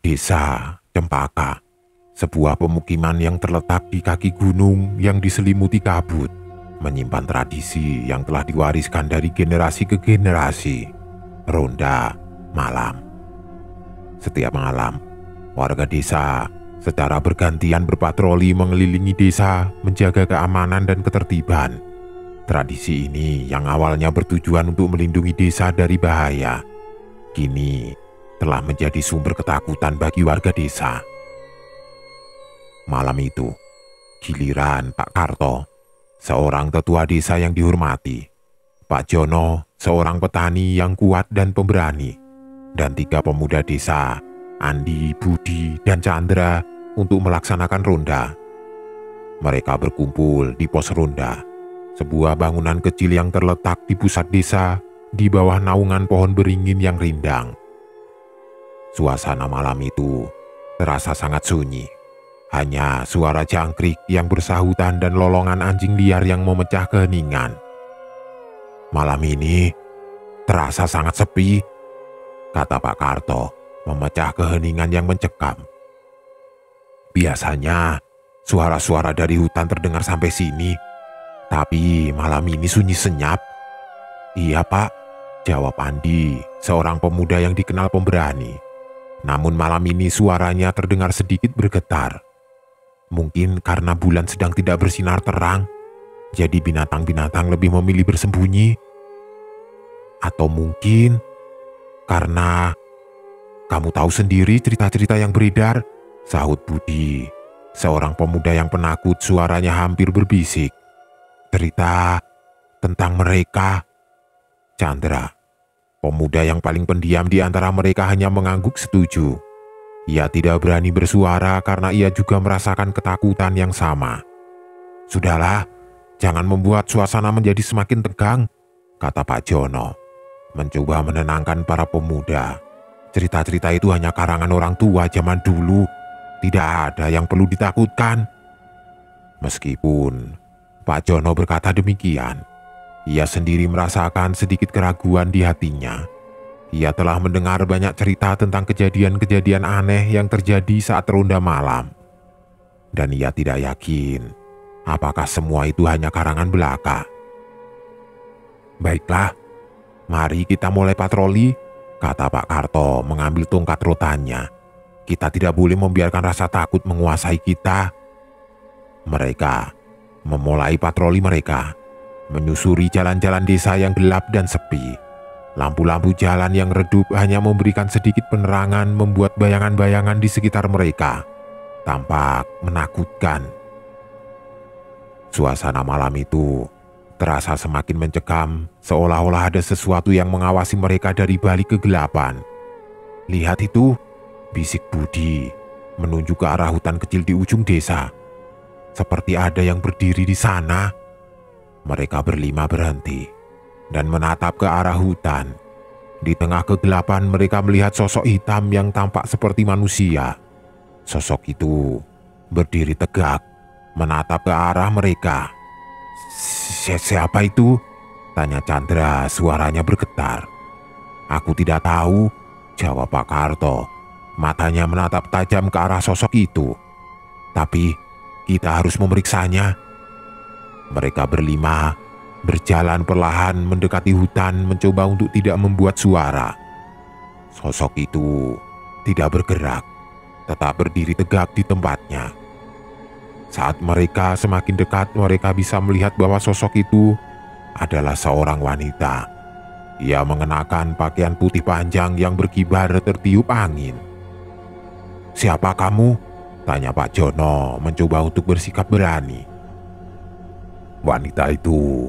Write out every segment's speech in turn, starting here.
Desa Cempaka, sebuah pemukiman yang terletak di kaki gunung yang diselimuti kabut, menyimpan tradisi yang telah diwariskan dari generasi ke generasi. Ronda malam. Setiap malam, warga desa secara bergantian berpatroli mengelilingi desa menjaga keamanan dan ketertiban. Tradisi ini yang awalnya bertujuan untuk melindungi desa dari bahaya, kini telah menjadi sumber ketakutan bagi warga desa. Malam itu, giliran Pak Karto, seorang tetua desa yang dihormati, Pak Jono, seorang petani yang kuat dan pemberani, dan 3 pemuda desa, Andi, Budi, dan Chandra, untuk melaksanakan ronda. Mereka berkumpul di pos ronda, sebuah bangunan kecil yang terletak di pusat desa, di bawah naungan pohon beringin yang rindang. Suasana malam itu terasa sangat sunyi. Hanya suara jangkrik yang bersahutan dan lolongan anjing liar yang memecah keheningan. Malam ini terasa sangat sepi, kata Pak Karto, memecah keheningan yang mencekam. Biasanya suara-suara dari hutan terdengar sampai sini, tapi malam ini sunyi senyap. Iya Pak, jawab Andi, seorang pemuda yang dikenal pemberani. Namun malam ini suaranya terdengar sedikit bergetar. Mungkin karena bulan sedang tidak bersinar terang, jadi binatang-binatang lebih memilih bersembunyi. Atau mungkin karena kamu tahu sendiri cerita-cerita yang beredar, sahut Budi, seorang pemuda yang penakut, suaranya hampir berbisik. Cerita tentang mereka. Chandra, pemuda yang paling pendiam di antara mereka, hanya mengangguk setuju. Ia tidak berani bersuara karena ia juga merasakan ketakutan yang sama. Sudahlah, jangan membuat suasana menjadi semakin tegang, kata Pak Jono, mencoba menenangkan para pemuda. Cerita-cerita itu hanya karangan orang tua zaman dulu, tidak ada yang perlu ditakutkan. Meskipun Pak Jono berkata demikian, ia sendiri merasakan sedikit keraguan di hatinya. Ia telah mendengar banyak cerita tentang kejadian-kejadian aneh yang terjadi saat ronda malam. Dan ia tidak yakin apakah semua itu hanya karangan belaka. Baiklah, mari kita mulai patroli, kata Pak Karto mengambil tongkat rotannya. Kita tidak boleh membiarkan rasa takut menguasai kita. Mereka memulai patroli mereka, menyusuri jalan-jalan desa yang gelap dan sepi. Lampu-lampu jalan yang redup hanya memberikan sedikit penerangan, membuat bayangan-bayangan di sekitar mereka tampak menakutkan. Suasana malam itu terasa semakin mencekam, seolah-olah ada sesuatu yang mengawasi mereka dari balik kegelapan. Lihat itu, bisik Budi, menunjuk ke arah hutan kecil di ujung desa. Seperti ada yang berdiri di sana. Mereka berlima berhenti dan menatap ke arah hutan. Di tengah kegelapan mereka melihat sosok hitam yang tampak seperti manusia. Sosok itu berdiri tegak, menatap ke arah mereka. Siapa itu? Tanya Chandra, suaranya bergetar. Aku tidak tahu, jawab Pak Karto. Matanya menatap tajam ke arah sosok itu. Tapi kita harus memeriksanya. Mereka berlima berjalan perlahan mendekati hutan, mencoba untuk tidak membuat suara. Sosok itu tidak bergerak, tetap berdiri tegak di tempatnya. Saat mereka semakin dekat, mereka bisa melihat bahwa sosok itu adalah seorang wanita. Ia mengenakan pakaian putih panjang yang berkibar tertiup angin. Siapa kamu? Tanya Pak Jono, mencoba untuk bersikap berani. Wanita itu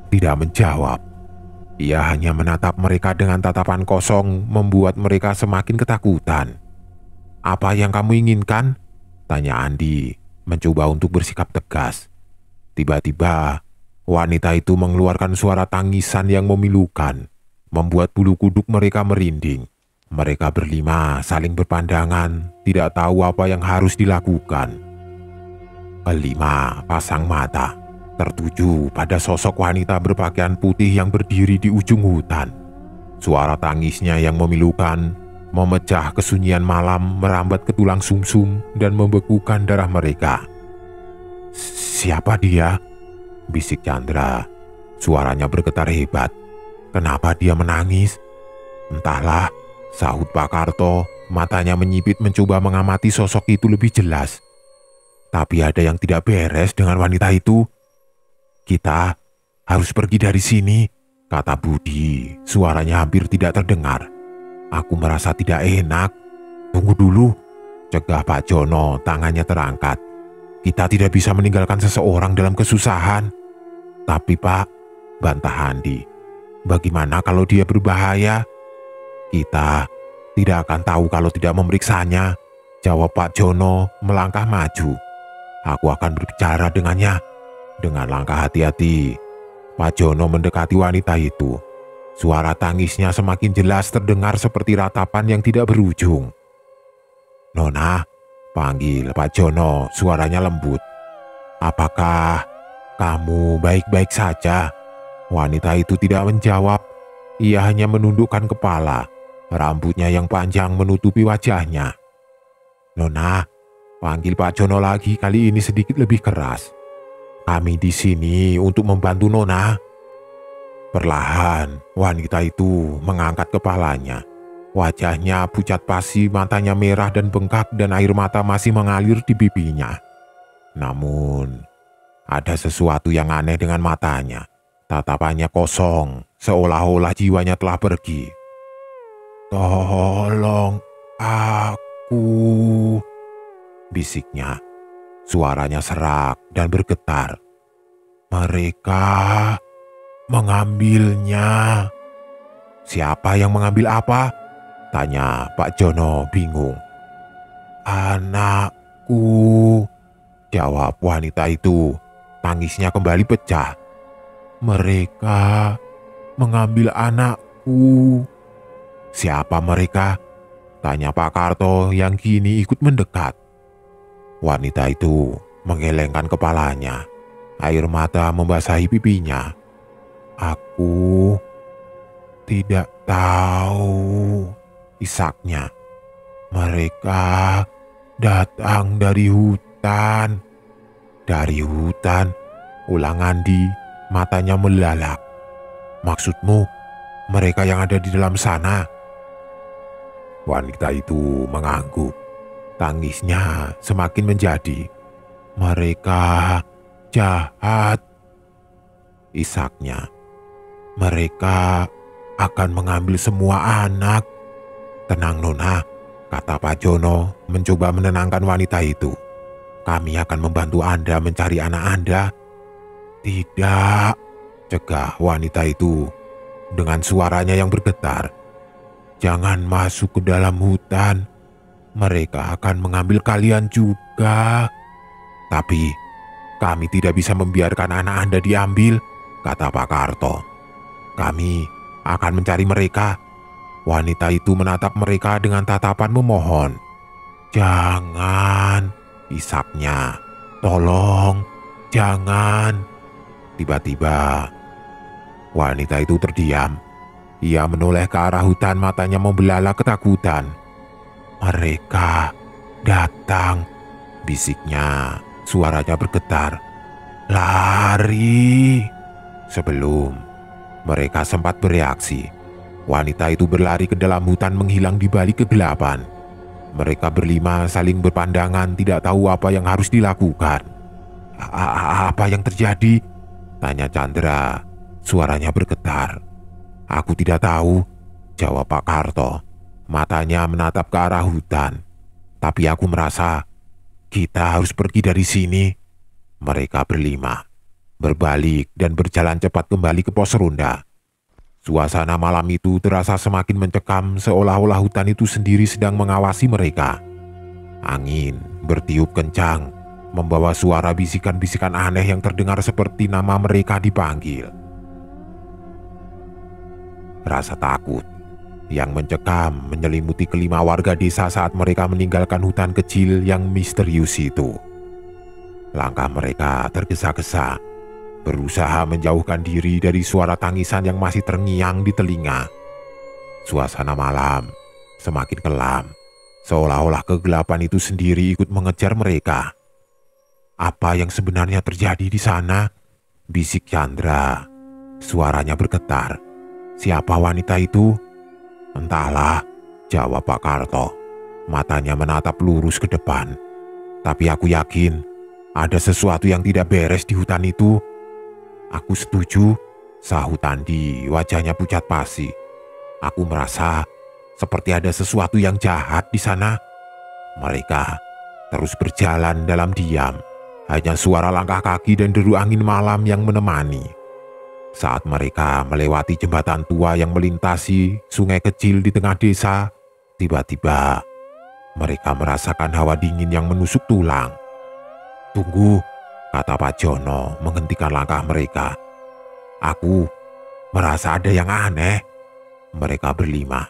tidak menjawab. Ia hanya menatap mereka dengan tatapan kosong, membuat mereka semakin ketakutan. Apa yang kamu inginkan? Tanya Andi, mencoba untuk bersikap tegas. Tiba-tiba, wanita itu mengeluarkan suara tangisan yang memilukan, membuat bulu kuduk mereka merinding. Mereka berlima saling berpandangan, tidak tahu apa yang harus dilakukan. Kelima pasang mata tertuju pada sosok wanita berpakaian putih yang berdiri di ujung hutan. Suara tangisnya yang memilukan memecah kesunyian malam, merambat ke tulang sumsum dan membekukan darah mereka. "Siapa dia?" bisik Chandra. Suaranya bergetar hebat. "Kenapa dia menangis?" "Entahlah," sahut Pak Karto, matanya menyipit mencoba mengamati sosok itu lebih jelas. "Tapi ada yang tidak beres dengan wanita itu. Kita harus pergi dari sini," kata Budi. Suaranya hampir tidak terdengar. "Aku merasa tidak enak." "Tunggu dulu," cegah Pak Jono, tangannya terangkat. "Kita tidak bisa meninggalkan seseorang dalam kesusahan." "Tapi Pak," bantah Andi, "bagaimana kalau dia berbahaya?" "Kita tidak akan tahu kalau tidak memeriksanya," jawab Pak Jono melangkah maju. "Aku akan berbicara dengannya." Dengan langkah hati-hati, Pak Jono mendekati wanita itu. Suara tangisnya semakin jelas terdengar seperti ratapan yang tidak berujung. "Nona," panggil Pak Jono, suaranya lembut. "Apakah kamu baik-baik saja?" Wanita itu tidak menjawab. Ia hanya menundukkan kepala. Rambutnya yang panjang menutupi wajahnya. "Nona," panggil Pak Jono lagi, kali ini sedikit lebih keras. "Kami di sini untuk membantu Nona." Perlahan, wanita itu mengangkat kepalanya. Wajahnya pucat pasi, matanya merah dan bengkak, dan air mata masih mengalir di pipinya. Namun, ada sesuatu yang aneh dengan matanya. Tatapannya kosong, seolah-olah jiwanya telah pergi. "Tolong aku," bisiknya. Suaranya serak dan bergetar. "Mereka mengambilnya." "Siapa yang mengambil apa?" tanya Pak Jono bingung. "Anakku," jawab wanita itu. Tangisnya kembali pecah. "Mereka mengambil anakku." "Siapa mereka?" tanya Pak Karto yang kini ikut mendekat. Wanita itu menggelengkan kepalanya. Air mata membasahi pipinya. "Aku tidak tahu," isaknya. "Mereka datang dari hutan." "Dari hutan?" ulang Andi, matanya melalak. "Maksudmu mereka yang ada di dalam sana?" Wanita itu mengangguk. Tangisnya semakin menjadi. "Mereka jahat," isaknya. "Mereka akan mengambil semua anak." "Tenang Nona," kata Pak Jono mencoba menenangkan wanita itu. "Kami akan membantu Anda mencari anak Anda." "Tidak," cegah wanita itu dengan suaranya yang bergetar. "Jangan masuk ke dalam hutan. Mereka akan mengambil kalian juga." "Tapi kami tidak bisa membiarkan anak Anda diambil," kata Pak Karto. "Kami akan mencari mereka." Wanita itu menatap mereka dengan tatapan memohon. "Jangan," isaknya. "Tolong, jangan." Tiba-tiba, wanita itu terdiam. Ia menoleh ke arah hutan, matanya membelalak ketakutan. "Mereka datang," bisiknya. Suaranya bergetar. "Lari!" Sebelum mereka sempat bereaksi, wanita itu berlari ke dalam hutan menghilang di balik kegelapan. Mereka berlima saling berpandangan, tidak tahu apa yang harus dilakukan. "Apa yang terjadi?" tanya Chandra. Suaranya bergetar. "Aku tidak tahu," jawab Pak Karto. Matanya menatap ke arah hutan. "Tapi aku merasa kita harus pergi dari sini." Mereka berlima berbalik dan berjalan cepat kembali ke pos ronda. Suasana malam itu terasa semakin mencekam, seolah-olah hutan itu sendiri sedang mengawasi mereka. Angin bertiup kencang, membawa suara bisikan-bisikan aneh yang terdengar seperti nama mereka dipanggil. Rasa takut yang mencekam menyelimuti kelima warga desa saat mereka meninggalkan hutan kecil yang misterius itu. Langkah mereka tergesa-gesa, berusaha menjauhkan diri dari suara tangisan yang masih terngiang di telinga. Suasana malam semakin kelam, seolah-olah kegelapan itu sendiri ikut mengejar mereka. "Apa yang sebenarnya terjadi di sana?" bisik Chandra. Suaranya bergetar. "Siapa wanita itu?" "Entahlah," jawab Pak Karto. Matanya menatap lurus ke depan. "Tapi aku yakin ada sesuatu yang tidak beres di hutan itu." "Aku setuju," sahut Andi, wajahnya pucat pasi. "Aku merasa seperti ada sesuatu yang jahat di sana." Mereka terus berjalan dalam diam. Hanya suara langkah kaki dan deru angin malam yang menemani. Saat mereka melewati jembatan tua yang melintasi sungai kecil di tengah desa, tiba-tiba mereka merasakan hawa dingin yang menusuk tulang. "Tunggu," kata Pak Jono menghentikan langkah mereka. "Aku merasa ada yang aneh." Mereka berlima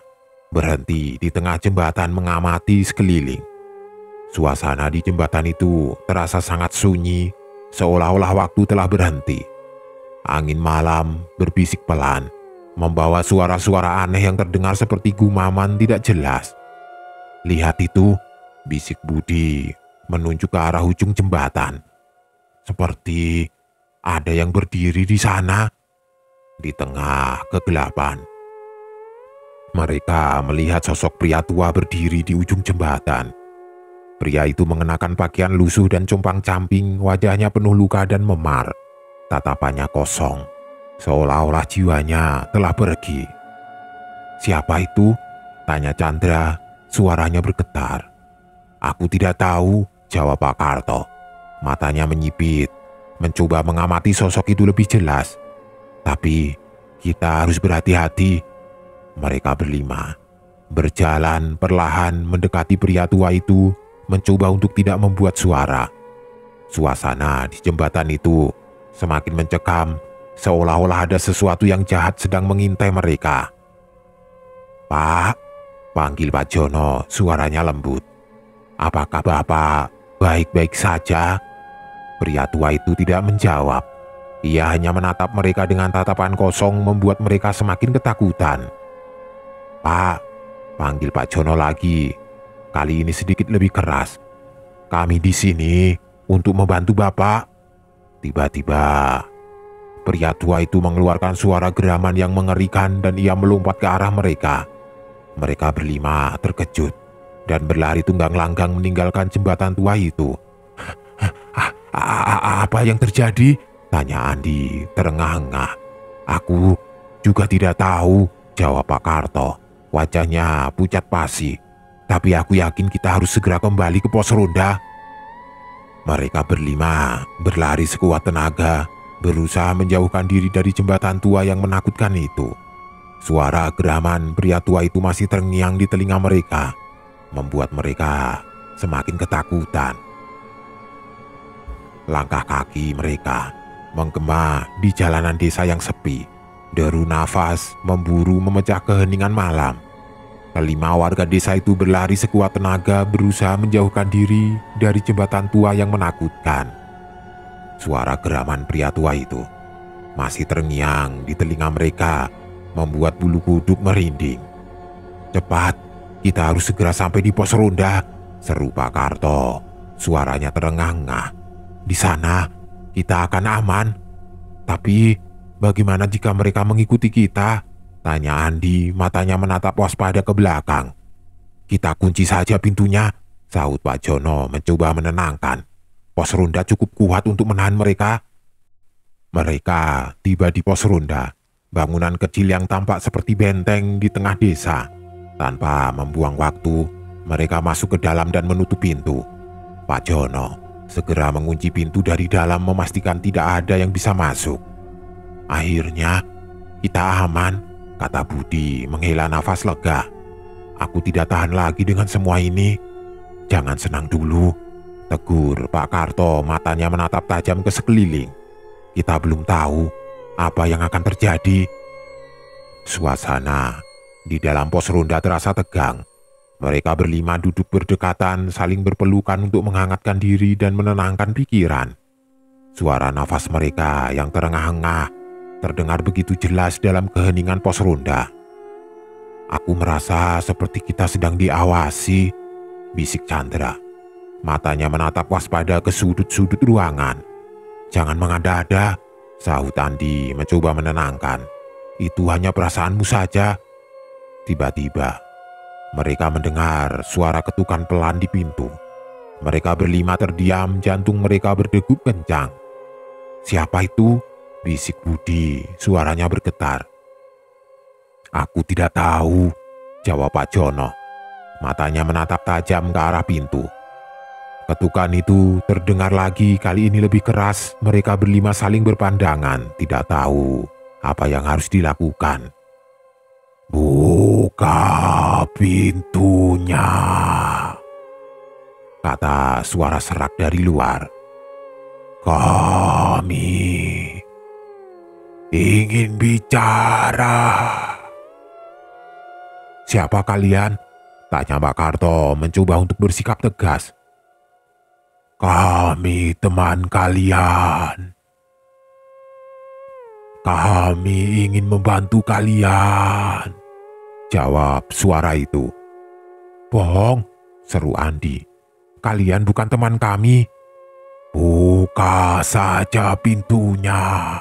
berhenti di tengah jembatan mengamati sekeliling. Suasana di jembatan itu terasa sangat sunyi, seolah-olah waktu telah berhenti. Angin malam berbisik pelan, membawa suara-suara aneh yang terdengar seperti gumaman tidak jelas. "Lihat itu," bisik Budi menunjuk ke arah ujung jembatan. "Seperti ada yang berdiri di sana." Di tengah kegelapan, mereka melihat sosok pria tua berdiri di ujung jembatan. Pria itu mengenakan pakaian lusuh dan compang-camping, wajahnya penuh luka dan memar. Tatapannya kosong, seolah-olah jiwanya telah pergi. "Siapa itu?" tanya Chandra, suaranya bergetar. "Aku tidak tahu," jawab Pak Karto. Matanya menyipit, mencoba mengamati sosok itu lebih jelas. "Tapi kita harus berhati-hati." Mereka berlima berjalan perlahan mendekati pria tua itu, mencoba untuk tidak membuat suara. Suasana di jembatan itu semakin mencekam, seolah-olah ada sesuatu yang jahat sedang mengintai mereka. "Pak," panggil Pak Jono, suaranya lembut. "Apakah Bapak baik-baik saja?" Pria tua itu tidak menjawab. Ia hanya menatap mereka dengan tatapan kosong, membuat mereka semakin ketakutan. "Pak," panggil Pak Jono lagi. Kali ini sedikit lebih keras. "Kami di sini untuk membantu Bapak." Tiba-tiba, pria tua itu mengeluarkan suara geraman yang mengerikan dan ia melompat ke arah mereka. Mereka berlima terkejut dan berlari tunggang langgang meninggalkan jembatan tua itu. "Apa yang terjadi?" tanya Andi terengah-engah. "Aku juga tidak tahu," jawab Pak Karto. Wajahnya pucat pasi. "Tapi aku yakin kita harus segera kembali ke pos ronda." Mereka berlima berlari sekuat tenaga, berusaha menjauhkan diri dari jembatan tua yang menakutkan itu. Suara geraman pria tua itu masih terngiang di telinga mereka, membuat mereka semakin ketakutan. Langkah kaki mereka menggema di jalanan desa yang sepi. Deru nafas memburu memecah keheningan malam. Kelima warga desa itu berlari sekuat tenaga, berusaha menjauhkan diri dari jembatan tua yang menakutkan. Suara geraman pria tua itu masih terngiang di telinga mereka, membuat bulu kuduk merinding. "Cepat, kita harus segera sampai di pos ronda," seru Pak Karto. Suaranya terengah-engah. "Di sana kita akan aman. Tapi bagaimana jika mereka mengikuti kita?" tanya Andi, matanya menatap waspada ke belakang. "Kita kunci saja pintunya," sahut Pak Jono mencoba menenangkan. "Pos ronda cukup kuat untuk menahan mereka." Mereka tiba di pos ronda, bangunan kecil yang tampak seperti benteng di tengah desa. Tanpa membuang waktu, mereka masuk ke dalam dan menutup pintu. Pak Jono segera mengunci pintu dari dalam, memastikan tidak ada yang bisa masuk. "Akhirnya kita aman," kata Budi menghela nafas lega. "Aku tidak tahan lagi dengan semua ini." "Jangan senang dulu," tegur Pak Karto, matanya menatap tajam ke sekeliling. "Kita belum tahu apa yang akan terjadi." Suasana di dalam pos ronda terasa tegang. Mereka berlima duduk berdekatan, saling berpelukan untuk menghangatkan diri dan menenangkan pikiran. Suara nafas mereka yang terengah-engah terdengar begitu jelas dalam keheningan pos ronda. Aku merasa seperti kita sedang diawasi, bisik Chandra. Matanya menatap waspada ke sudut-sudut ruangan. Jangan mengada-ada, sahut Andi mencoba menenangkan. Itu hanya perasaanmu saja. Tiba-tiba, mereka mendengar suara ketukan pelan di pintu. Mereka berlima terdiam, jantung mereka berdegup kencang. Siapa itu? Bisik Budi, suaranya bergetar. Aku tidak tahu, jawab Pak Jono. Matanya menatap tajam ke arah pintu. Ketukan itu terdengar lagi, kali ini lebih keras. Mereka berlima saling berpandangan, tidak tahu apa yang harus dilakukan. Buka pintunya, kata suara serak dari luar. Kami ingin bicara. Siapa kalian? Tanya Pak Karto mencoba untuk bersikap tegas. Kami teman kalian. Kami ingin membantu kalian, jawab suara itu. Bohong, seru Andi. Kalian bukan teman kami. Buka saja pintunya,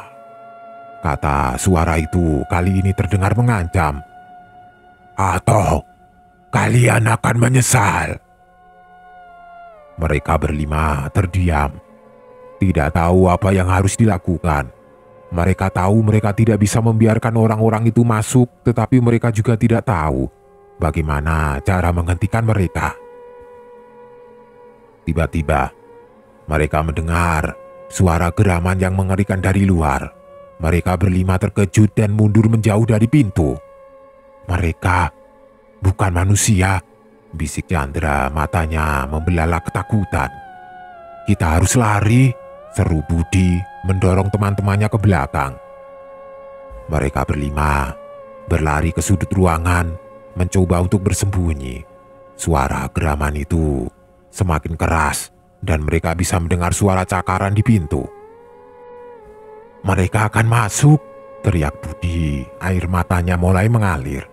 kata suara itu kali ini terdengar mengancam. Atau kalian akan menyesal. Mereka berlima terdiam, tidak tahu apa yang harus dilakukan. Mereka tahu mereka tidak bisa membiarkan orang-orang itu masuk, tetapi mereka juga tidak tahu bagaimana cara menghentikan mereka. Tiba-tiba, mereka mendengar suara geraman yang mengerikan dari luar. Mereka berlima terkejut dan mundur menjauh dari pintu. Mereka bukan manusia, bisik Chandra, matanya membelalak ketakutan. Kita harus lari, seru Budi mendorong teman-temannya ke belakang. Mereka berlima berlari ke sudut ruangan, mencoba untuk bersembunyi. Suara geraman itu semakin keras dan mereka bisa mendengar suara cakaran di pintu. Mereka akan masuk, teriak Budi, air matanya mulai mengalir.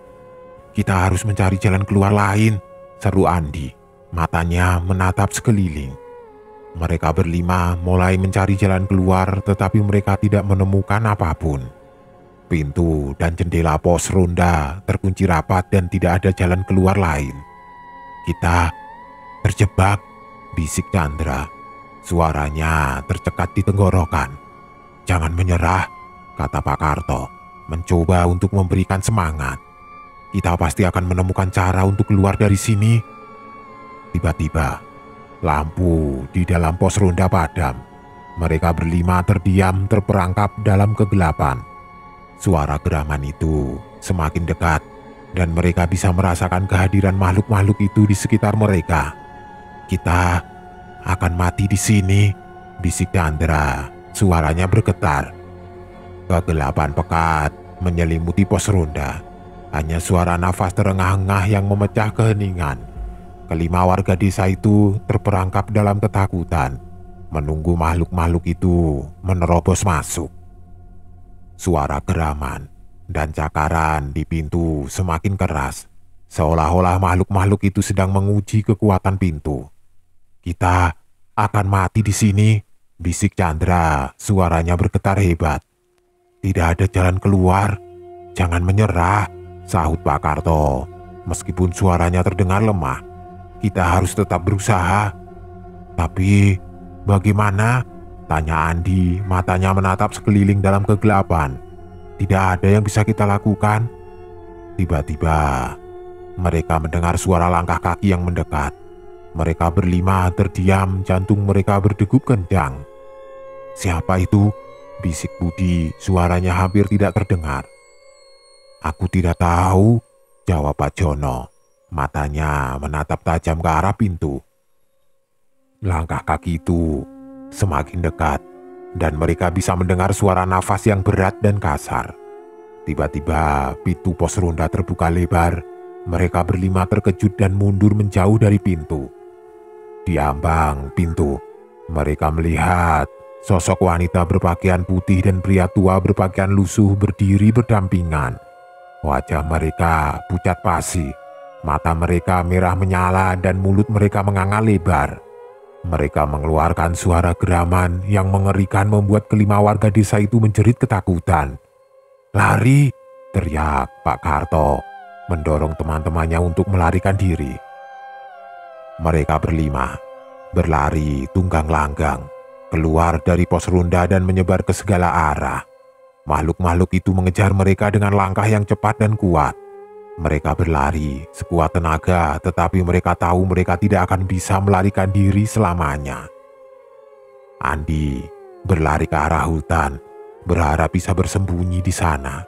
Kita harus mencari jalan keluar lain, seru Andi, matanya menatap sekeliling. Mereka berlima mulai mencari jalan keluar, tetapi mereka tidak menemukan apapun. Pintu dan jendela pos ronda terkunci rapat dan tidak ada jalan keluar lain. Kita terjebak, bisik Chandra. Suaranya tercekat di tenggorokan. Jangan menyerah, kata Pak Karto, mencoba untuk memberikan semangat. Kita pasti akan menemukan cara untuk keluar dari sini. Tiba-tiba, lampu di dalam pos ronda padam. Mereka berlima terdiam terperangkap dalam kegelapan. Suara geraman itu semakin dekat dan mereka bisa merasakan kehadiran makhluk-makhluk itu di sekitar mereka. Kita akan mati di sini, bisik Chandra. Suaranya bergetar. Kegelapan pekat menyelimuti pos ronda. Hanya suara nafas terengah-engah yang memecah keheningan. Kelima warga desa itu terperangkap dalam ketakutan, menunggu makhluk-makhluk itu menerobos masuk. Suara geraman dan cakaran di pintu semakin keras, seolah-olah makhluk-makhluk itu sedang menguji kekuatan pintu. Kita akan mati di sini, bisik Chandra, suaranya bergetar hebat. Tidak ada jalan keluar, jangan menyerah, sahut Pak Karto. Meskipun suaranya terdengar lemah, kita harus tetap berusaha. Tapi bagaimana? Tanya Andi, matanya menatap sekeliling dalam kegelapan. Tidak ada yang bisa kita lakukan. Tiba-tiba, mereka mendengar suara langkah kaki yang mendekat. Mereka berlima terdiam, jantung mereka berdegup kencang. Siapa itu? Bisik Budi, suaranya hampir tidak terdengar. Aku tidak tahu, jawab Pak Jono. Matanya menatap tajam ke arah pintu. Langkah kaki itu semakin dekat dan mereka bisa mendengar suara nafas yang berat dan kasar. Tiba-tiba pintu pos ronda terbuka lebar. Mereka berlima terkejut dan mundur menjauh dari pintu. Di ambang pintu, mereka melihat sosok wanita berpakaian putih dan pria tua berpakaian lusuh berdiri berdampingan. Wajah mereka pucat pasi, mata mereka merah menyala dan mulut mereka menganga lebar. Mereka mengeluarkan suara geraman yang mengerikan membuat kelima warga desa itu menjerit ketakutan. "Lari!" teriak Pak Karto, mendorong teman-temannya untuk melarikan diri. Mereka berlima berlari tunggang langgang keluar dari pos ronda dan menyebar ke segala arah. Makhluk-makhluk itu mengejar mereka dengan langkah yang cepat dan kuat. Mereka berlari sekuat tenaga, tetapi mereka tahu mereka tidak akan bisa melarikan diri selamanya. Andi berlari ke arah hutan, berharap bisa bersembunyi di sana.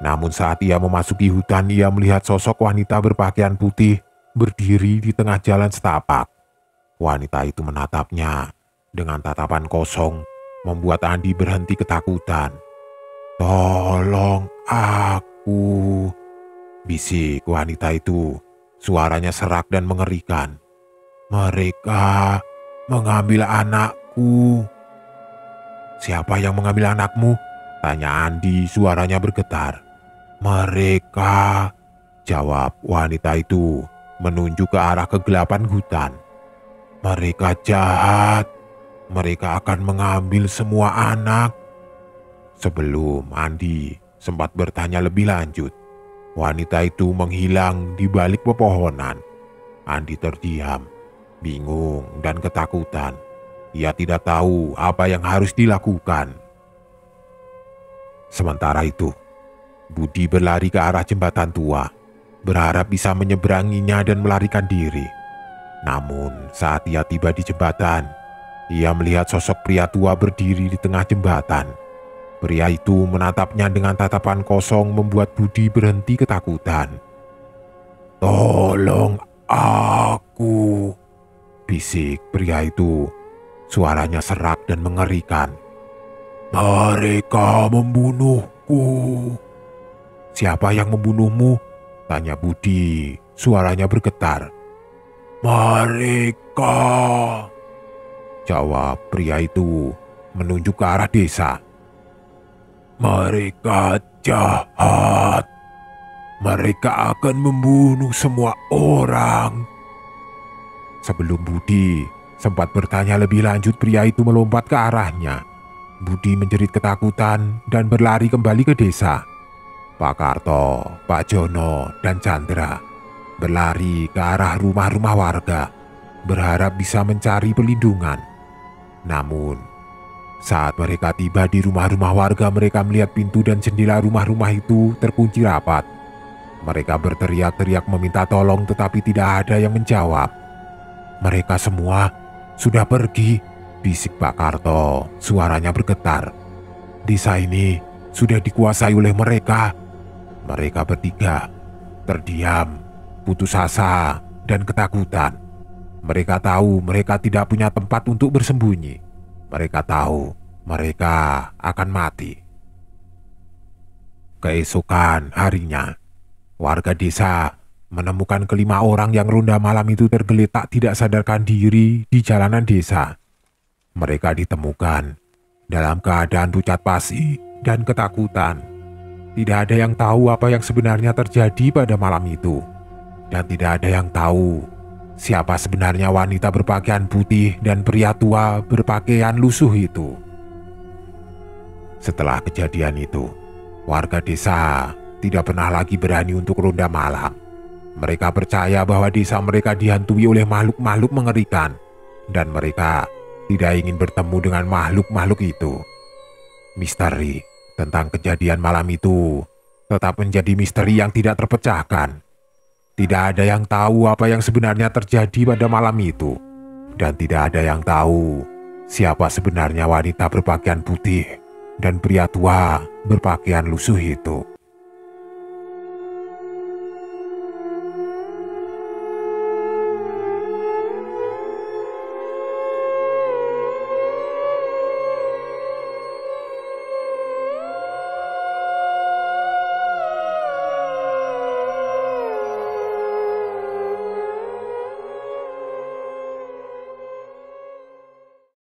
Namun saat ia memasuki hutan, ia melihat sosok wanita berpakaian putih berdiri di tengah jalan setapak. Wanita itu menatapnya dengan tatapan kosong, membuat Andi berhenti ketakutan. "Tolong aku," bisik wanita itu. Suaranya serak dan mengerikan. "Mereka mengambil anakku." "Siapa yang mengambil anakmu?" tanya Andi, suaranya bergetar. "Mereka," jawab wanita itu, menunjuk ke arah kegelapan hutan. "Mereka jahat. Mereka akan mengambil semua anak." Sebelum Andi sempat bertanya lebih lanjut, wanita itu menghilang di balik pepohonan. Andi terdiam, bingung dan ketakutan. Ia tidak tahu apa yang harus dilakukan. Sementara itu, Budi berlari ke arah jembatan tua, berharap bisa menyeberanginya dan melarikan diri. Namun saat ia tiba di jembatan, ia melihat sosok pria tua berdiri di tengah jembatan. Pria itu menatapnya dengan tatapan kosong, membuat Budi berhenti ketakutan. "Tolong aku," bisik pria itu. Suaranya serak dan mengerikan. "Mereka membunuhku." "Siapa yang membunuhmu?" tanya Budi. Suaranya bergetar. "Mereka," jawab pria itu, menunjuk ke arah desa. "Mereka jahat. Mereka akan membunuh semua orang." Sebelum Budi sempat bertanya lebih lanjut, pria itu melompat ke arahnya. Budi menjerit ketakutan dan berlari kembali ke desa. Pak Karto, Pak Jono, dan Chandra berlari ke arah rumah-rumah warga, berharap bisa mencari perlindungan. Namun, saat mereka tiba di rumah-rumah warga, mereka melihat pintu dan jendela rumah-rumah itu terkunci rapat. Mereka berteriak-teriak meminta tolong, tetapi tidak ada yang menjawab. "Mereka semua sudah pergi," bisik Pak Karto. Suaranya bergetar. "Desa ini sudah dikuasai oleh mereka." Mereka bertiga terdiam, putus asa, dan ketakutan. Mereka tahu mereka tidak punya tempat untuk bersembunyi. Mereka tahu mereka akan mati. Keesokan harinya, warga desa menemukan kelima orang yang ronda malam itu tergeletak tidak sadarkan diri di jalanan desa. Mereka ditemukan dalam keadaan pucat pasi dan ketakutan. Tidak ada yang tahu apa yang sebenarnya terjadi pada malam itu. Dan tidak ada yang tahu siapa sebenarnya wanita berpakaian putih dan pria tua berpakaian lusuh itu. Setelah kejadian itu, warga desa tidak pernah lagi berani untuk ronda malam. Mereka percaya bahwa desa mereka dihantui oleh makhluk-makhluk mengerikan, dan mereka tidak ingin bertemu dengan makhluk-makhluk itu. Misteri tentang kejadian malam itu tetap menjadi misteri yang tidak terpecahkan. Tidak ada yang tahu apa yang sebenarnya terjadi pada malam itu, dan tidak ada yang tahu siapa sebenarnya wanita berpakaian putih dan pria tua berpakaian lusuh itu.